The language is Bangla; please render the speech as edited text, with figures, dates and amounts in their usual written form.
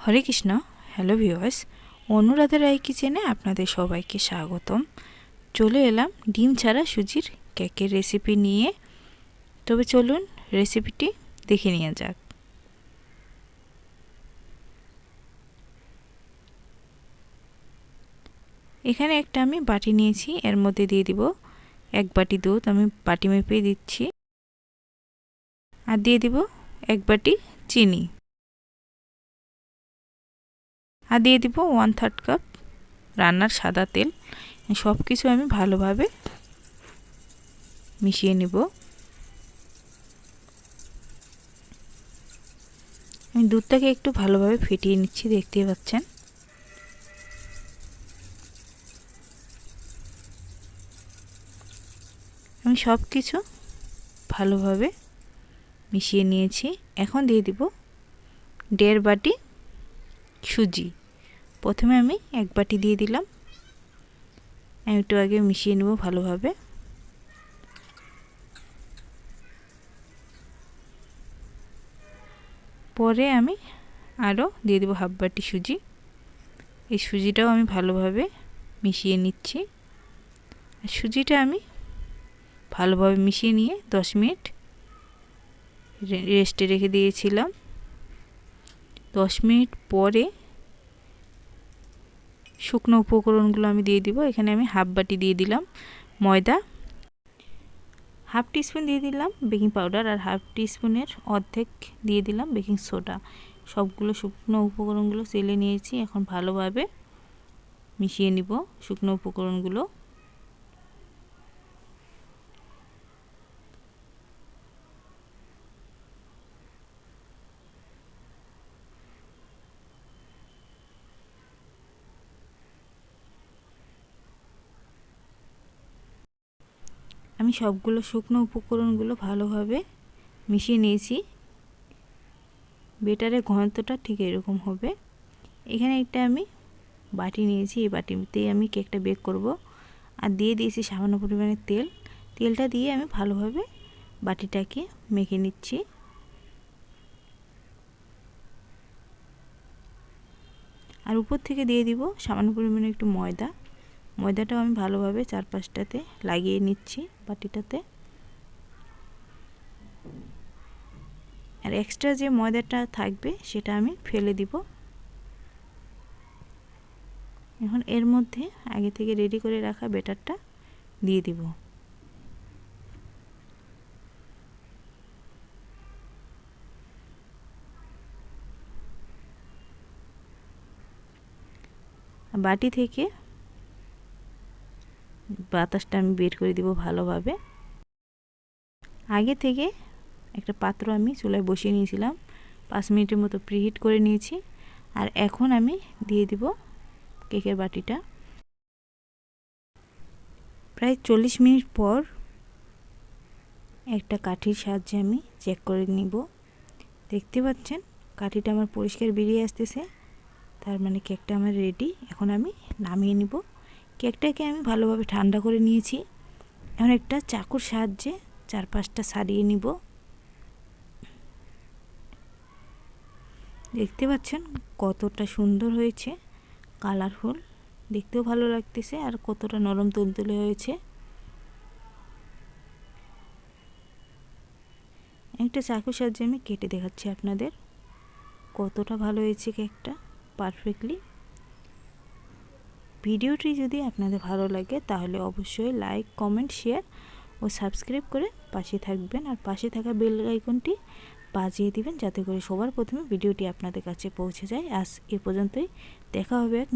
হরে কৃষ্ণ। হ্যালো ভিউয়ার্স, অনুরাধা রায় কিচেনে আপনাদের সবাইকে স্বাগতম। চলে এলাম ডিম ছাড়া সুজির কেকের রেসিপি নিয়ে। তবে চলুন রেসিপিটি দেখে নেওয়া যাক। এখানে একটা আমি বাটি নিয়েছি, এর মধ্যে দিয়ে দিব 1 বাটি দুধ, আমি বাটি মেপে দিচ্ছি। আর দিয়ে দিব 1 বাটি চিনি, আর দিয়ে দিব 1/3 কাপ রান্নার সাদা তেল। সব কিছু আমি ভালোভাবে মিশিয়ে নেব। আমি দুধটাকে একটু ভালোভাবে ফেটিয়ে নিচ্ছি, দেখতেই পাচ্ছেন। আমি সব কিছু ভালোভাবে মিশিয়ে নিয়েছি। এখন দিয়ে দিব 1.5 বাটি সুজি। প্রথমে আমি 1 বাটি দিয়ে দিলাম। আমি একটু আগে মিশিয়ে নেব ভালোভাবে। পরে আমি আরও দিয়ে দেব 1/2 বাটি সুজি। এই সুজিটাও আমি ভালোভাবে মিশিয়ে নিচ্ছি। সুজিটা আমি ভালোভাবে মিশিয়ে নিয়ে 10 মিনিট রেস্টে রেখে দিয়েছিলাম। 10 মিনিট পরে শুকনো উপকরণগুলো আমি দিয়ে দিব। এখানে আমি 1/2 বাটি দিয়ে দিলাম ময়দা, 1/2 টিস্পুন দিয়ে দিলাম বেকিং পাউডার, আর 1/2 টিস্পুনের অর্ধেক দিয়ে দিলাম বেকিং সোডা। সবগুলো শুকনো উপকরণগুলো চেলে নিয়েছি। এখন ভালোভাবে মিশিয়ে নিব শুকনো উপকরণগুলো। আমি সবগুলো শুকনো উপকরণগুলো ভালোভাবে মিশিয়ে নিয়েছি। বেটারের ঘনত্বটা ঠিক এরকম হবে। এখানে একটা আমি বাটি নিয়েছি, এই বাটিতেই আমি কেকটা বেক করব। আর দিয়ে দিয়েছি সামান্য পরিমাণে তেল। তেলটা দিয়ে আমি ভালোভাবে বাটিটাকে মেখে নিচ্ছি। আর উপর থেকে দিয়ে দিব সামান্য পরিমাণে একটু ময়দা। ময়দাটাও আমি ভালোভাবে চারপাশটাতে লাগিয়ে নিচ্ছি বাটিটাতে। আর এক্সট্রা যে ময়দাটা থাকবে সেটা আমি ফেলে দিব। এখন এর মধ্যে আগে থেকে রেডি করে রাখা ব্যাটারটা দিয়ে দিব। বাটি থেকে বাতাসটা আমি বের করে দিব ভালোভাবে। আগে থেকে একটা পাত্র আমি চুলায় বসিয়ে নিয়েছিলাম, 5 মিনিটের মতো প্রিহিট করে নিয়েছি। আর এখন আমি দিয়ে দিব কেকের বাটিটা। প্রায় 40 মিনিট পর একটা কাঠির সাহায্যে আমি চেক করে নিব। দেখতে পাচ্ছেন কাঠিটা আমার পরিষ্কার বেরিয়ে আসতেছে, তার মানে কেকটা আমার রেডি। এখন আমি নামিয়ে নিব। কেকটাকে আমি ভালোভাবে ঠান্ডা করে নিয়েছি। এখন একটা চাকুর সাহায্যে চারপাশটা সারিয়ে নিব। দেখতে পাচ্ছেন কতটা সুন্দর হয়েছে, কালারফুল, দেখতেও ভালো লাগতেছে, আর কতটা নরম তুলতুলে হয়েছে। একটা চাকুর সাহায্যে আমি কেটে দেখাচ্ছি আপনাদের কতটা ভালো হয়েছে কেকটা, পারফেক্টলি। ভিডিওটি যদি আপনাদের ভালো লাগে তাহলে অবশ্যই লাইক, কমেন্ট, শেয়ার ও সাবস্ক্রাইব করে পাশে থাকবেন। আর পাশে থাকা বেল আইকনটি বাজিয়ে দিবেন যাতে করে সবার প্রথমে ভিডিওটি আপনাদের কাছে পৌঁছে যায়। আজ এ পর্যন্তই, দেখা হবে এক